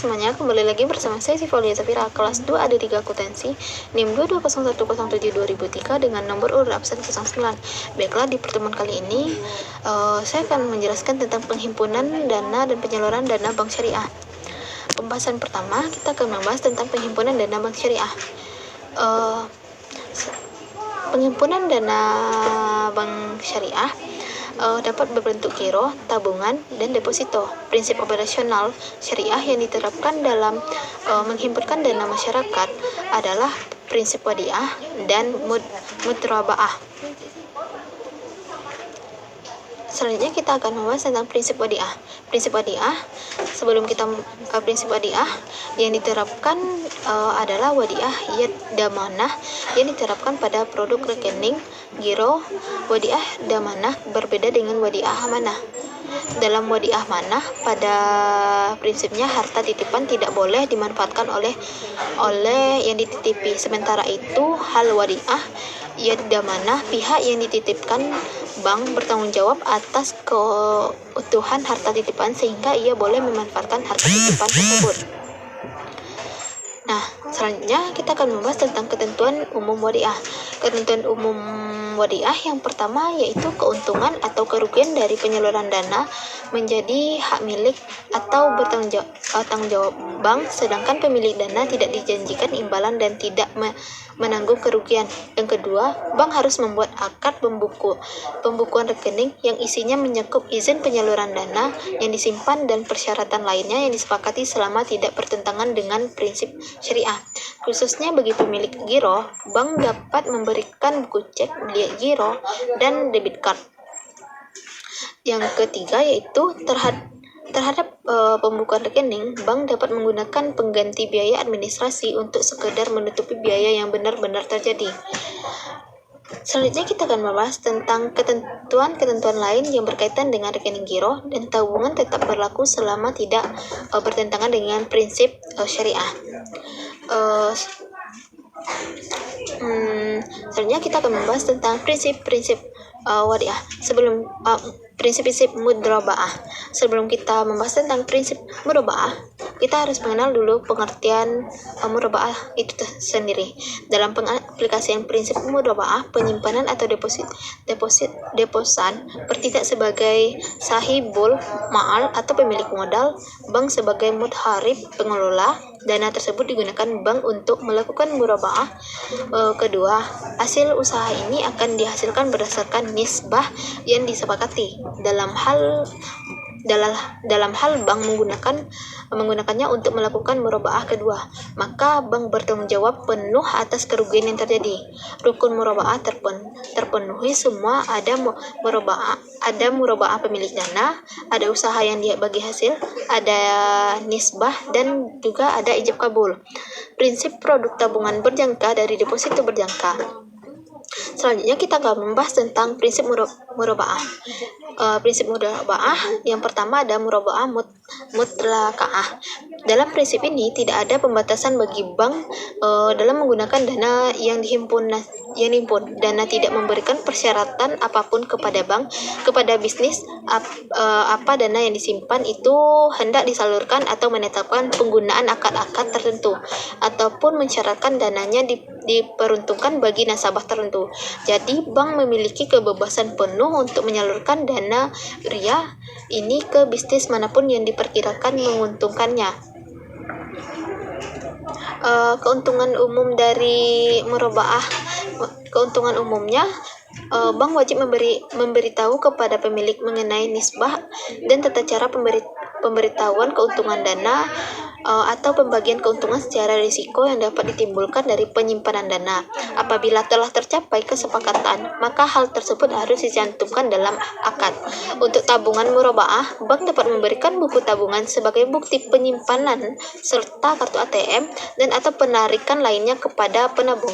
semuanya, kembali lagi bersama saya Sivalia Safira, kelas 2 ada 3 akuntansi, NIM 2201007-2003 dengan nomor urut absen 09. Baiklah, di pertemuan kali ini saya akan menjelaskan tentang penghimpunan dana dan penyaluran dana bank syariah. Pembahasan pertama, kita akan membahas tentang penghimpunan dana bank syariah. Penghimpunan dana bank syariah dapat berbentuk giro, tabungan, dan deposito. Prinsip operasional syariah yang diterapkan dalam menghimpunkan dana masyarakat adalah prinsip wadiah dan mudrobaah. Selanjutnya kita akan membahas tentang prinsip wadiah. Prinsip wadiah, sebelum kita prinsip wadiah yang diterapkan adalah wadiah damanah yang diterapkan pada produk rekening giro. Wadiah damanah berbeda dengan wadiah amanah. Dalam wadiah amanah, pada prinsipnya harta titipan tidak boleh dimanfaatkan oleh yang dititipi. Sementara itu, hal wadiah damanah, pihak yang dititipkan bank bertanggung jawab atas keutuhan harta titipan sehingga ia boleh memanfaatkan harta titipan tersebut. Nah, selanjutnya kita akan membahas tentang ketentuan umum wadiah. Ketentuan umum wadiah yang pertama yaitu keuntungan atau kerugian dari penyaluran dana menjadi hak milik atau bertanggung jawab bank, sedangkan pemilik dana tidak dijanjikan imbalan dan tidak menanggung kerugian. Yang kedua, bank harus membuat akad pembukuan rekening yang isinya mencakup izin penyaluran dana yang disimpan dan persyaratan lainnya yang disepakati selama tidak bertentangan dengan prinsip syariah. Khususnya bagi pemilik giro, bank dapat memberikan buku cek, giro, dan debit card. Yang ketiga yaitu terhadap pembukuan rekening, bank dapat menggunakan pengganti biaya administrasi untuk sekedar menutupi biaya yang benar-benar terjadi. Selanjutnya kita akan membahas tentang ketentuan lain yang berkaitan dengan rekening giro dan tabungan tetap berlaku selama tidak bertentangan dengan prinsip syariah. Selanjutnya kita akan membahas tentang prinsip-prinsip wadiah. Prinsip-prinsip mudrobaah. Sebelum kita membahas tentang prinsip mudrobaah, kita harus mengenal dulu pengertian mudrobaah itu sendiri. Dalam pengaplikasian prinsip mudrobaah, penyimpanan atau deposan bertindak sebagai sahibul ma'al atau pemilik modal, bank sebagai mudharib pengelola. Dana tersebut digunakan bank untuk melakukan mudrobaah. Kedua, hasil usaha ini akan dihasilkan berdasarkan nisbah yang disepakati. Dalam hal bank menggunakannya untuk melakukan mudrobaah kedua, maka bank bertanggung jawab penuh atas kerugian yang terjadi. Rukun mudrobaah terpenuhi semua, ada mudrobaah pemilik dana, ada usaha yang dia bagi hasil, ada nisbah, dan juga ada ijab kabul. Prinsip produk tabungan berjangka dari deposito berjangka. Selanjutnya kita akan membahas tentang prinsip mudrobaah. Prinsip mudrobaah yang pertama ada mudrobaah mutlaqah. Dalam prinsip ini tidak ada pembatasan bagi bank dalam menggunakan dana yang dihimpun. Dana tidak memberikan persyaratan apapun kepada bank, kepada bisnis apa dana yang disimpan itu hendak disalurkan atau menetapkan penggunaan akad-akad tertentu ataupun mensyaratkan dananya diperuntukkan bagi nasabah tertentu. Jadi bank memiliki kebebasan penuh untuk menyalurkan dana riya ini ke bisnis manapun yang diperkirakan menguntungkannya. Keuntungan umum dari mudrobaah. Keuntungan umumnya, bank wajib memberitahu kepada pemilik mengenai nisbah dan tata cara pemberitahuan keuntungan dana atau pembagian keuntungan secara risiko yang dapat ditimbulkan dari penyimpanan dana. Apabila telah tercapai kesepakatan, maka hal tersebut harus dicantumkan dalam akad. Untuk tabungan mudrobaah, bank dapat memberikan buku tabungan sebagai bukti penyimpanan serta kartu ATM dan atau penarikan lainnya kepada penabung.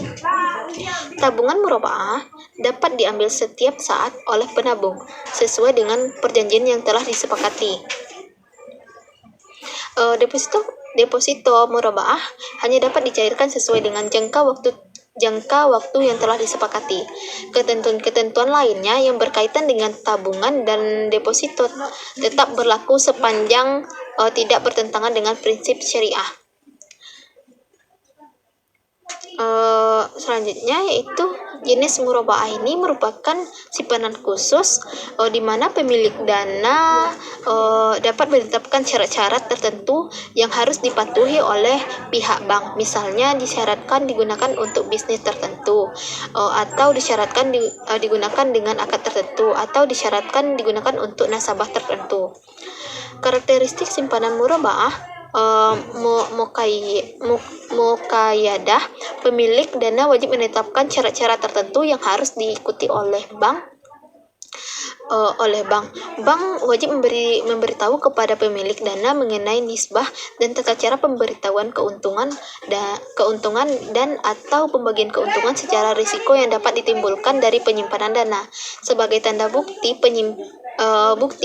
Tabungan mudrobaah dapat diambil setiap saat oleh penabung sesuai dengan perjanjian yang telah disepakati. Deposito mudrobaah hanya dapat dicairkan sesuai dengan jangka waktu jangka waktu yang telah disepakati. Ketentuan-ketentuan lainnya yang berkaitan dengan tabungan dan deposito tetap berlaku sepanjang tidak bertentangan dengan prinsip syariah. Selanjutnya yaitu jenis murabaah ini merupakan simpanan khusus di mana pemilik dana dapat menetapkan syarat-syarat tertentu yang harus dipatuhi oleh pihak bank. Misalnya disyaratkan digunakan untuk bisnis tertentu, atau disyaratkan digunakan dengan akad tertentu, atau disyaratkan digunakan untuk nasabah tertentu. Karakteristik simpanan murabaah muqayyadah, pemilik dana wajib menetapkan syarat-syarat tertentu yang harus diikuti oleh bank. Bank wajib memberitahu kepada pemilik dana mengenai nisbah dan tata cara pemberitahuan keuntungan dan atau pembagian keuntungan secara risiko yang dapat ditimbulkan dari penyimpanan dana. Sebagai tanda bukti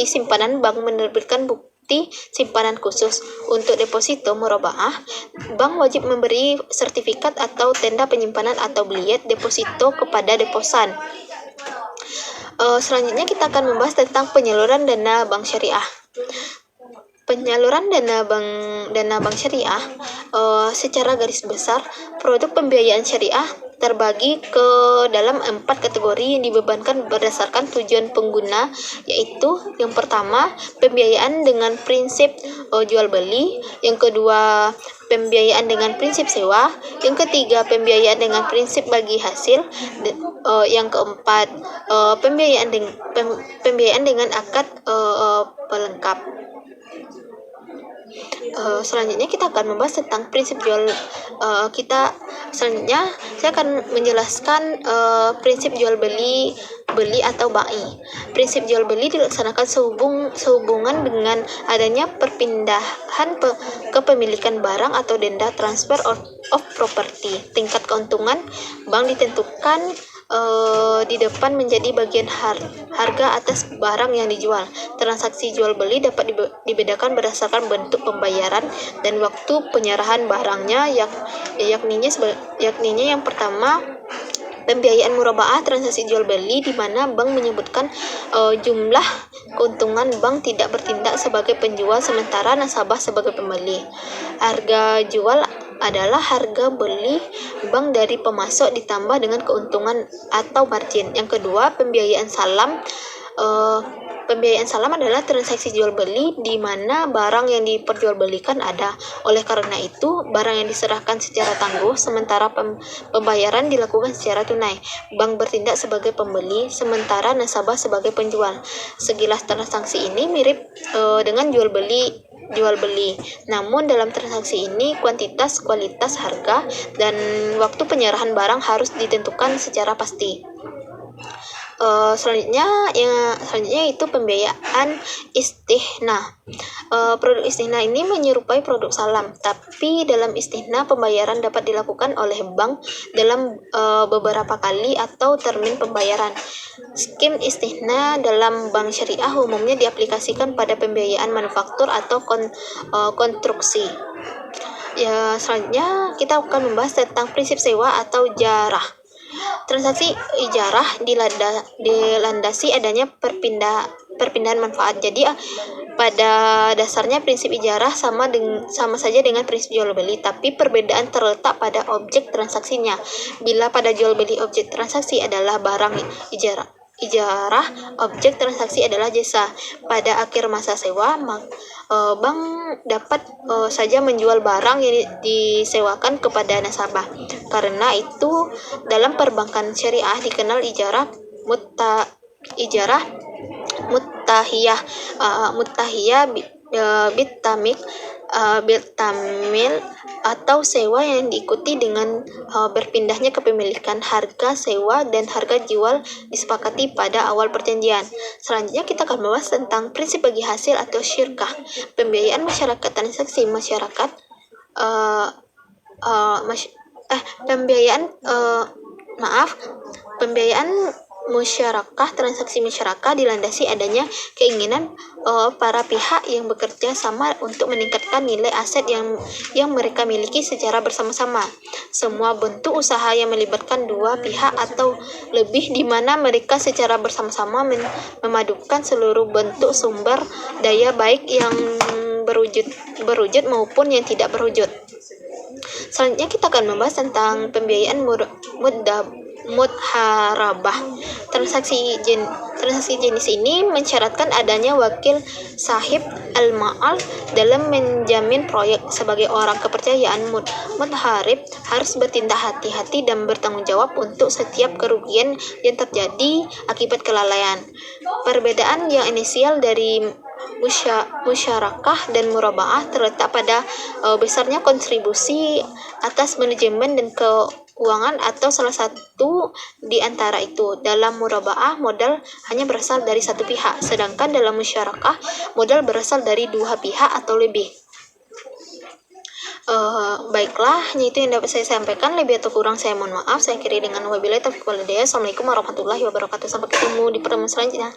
simpanan, bank menerbitkan bukti simpanan khusus. Untuk deposito murabaah, bank wajib memberi sertifikat atau tanda penyimpanan atau biliet deposito kepada deposan. Selanjutnya kita akan membahas tentang penyaluran dana bank syariah. Penyaluran dana bank syariah secara garis besar, produk pembiayaan syariah terbagi ke dalam 4 kategori yang dibebankan berdasarkan tujuan pengguna, yaitu yang pertama pembiayaan dengan prinsip jual beli, yang kedua pembiayaan dengan prinsip sewa, yang ketiga pembiayaan dengan prinsip bagi hasil, yang keempat pembiayaan dengan akad pelengkap. Selanjutnya kita akan membahas tentang prinsip jual. Selanjutnya saya akan menjelaskan prinsip jual beli atau bai. Prinsip jual beli dilaksanakan sehubungan dengan adanya perpindahan kepemilikan barang atau denda, transfer of property. Tingkat keuntungan bank ditentukan di depan menjadi bagian harga atas barang yang dijual. Transaksi jual beli dapat dibedakan berdasarkan bentuk pembayaran dan waktu penyerahan barangnya, yakninya yang pertama pembiayaan murabaah, transaksi jual beli di mana bank menyebutkan jumlah keuntungan. Bank tidak bertindak sebagai penjual sementara nasabah sebagai pembeli. Harga jual adalah harga beli bank dari pemasok ditambah dengan keuntungan atau margin. Yang kedua, pembiayaan salam. Pembiayaan salam adalah transaksi jual beli di mana barang yang diperjualbelikan ada. Oleh karena itu, barang yang diserahkan secara tangguh sementara pembayaran dilakukan secara tunai. Bank bertindak sebagai pembeli sementara nasabah sebagai penjual. Sekilas transaksi ini mirip dengan jual beli. Namun dalam transaksi ini kuantitas, kualitas, harga, dan waktu penyerahan barang harus ditentukan secara pasti. Selanjutnya itu pembiayaan istihna. Produk istihna ini menyerupai produk salam, tapi dalam istihna pembayaran dapat dilakukan oleh bank dalam beberapa kali atau termin pembayaran. Skim istihna dalam bank syariah umumnya diaplikasikan pada pembiayaan manufaktur atau konstruksi. Selanjutnya kita akan membahas tentang prinsip sewa atau ijarah. Transaksi ijarah dilandasi adanya perpindahan manfaat. Jadi pada dasarnya prinsip ijarah sama saja dengan prinsip jual beli, tapi perbedaan terletak pada objek transaksinya. Bila pada jual beli objek transaksi adalah barang ijarah, objek transaksi adalah jasa. Pada akhir masa sewa, bank dapat saja menjual barang yang disewakan kepada nasabah. Karena itu dalam perbankan syariah dikenal ijarah muttahiyah bitamil atau sewa yang diikuti dengan berpindahnya kepemilikan. Harga sewa dan harga jual disepakati pada awal perjanjian. Selanjutnya kita akan membahas tentang prinsip bagi hasil atau syirkah. Pembiayaan masyarakat, transaksi masyarakat pembiayaan transaksi musyarakah dilandasi adanya keinginan para pihak yang bekerja sama untuk meningkatkan nilai aset yang mereka miliki secara bersama-sama. Semua bentuk usaha yang melibatkan dua pihak atau lebih di mana mereka secara bersama-sama memadukan seluruh bentuk sumber daya baik yang berwujud maupun yang tidak berwujud. Selanjutnya kita akan membahas tentang pembiayaan mudharabah. Transaksi jenis ini mensyaratkan adanya wakil sahib al-ma'al dalam menjamin proyek. Sebagai orang kepercayaan, mudharib harus bertindak hati-hati dan bertanggung jawab untuk setiap kerugian yang terjadi akibat kelalaian. Perbedaan yang inisial dari musyarakah dan murabaah terletak pada besarnya kontribusi atas manajemen dan keuangan atau salah satu di antara itu. Dalam murabaah, modal hanya berasal dari satu pihak, sedangkan dalam musyarakah, modal berasal dari dua pihak atau lebih. Baiklah, itu yang dapat saya sampaikan. Lebih atau kurang saya mohon maaf. Saya akhiri dengan wabillahi taufiq wal hidayah. Assalamualaikum warahmatullahi wabarakatuh. Sampai ketemu di pertemuan selanjutnya.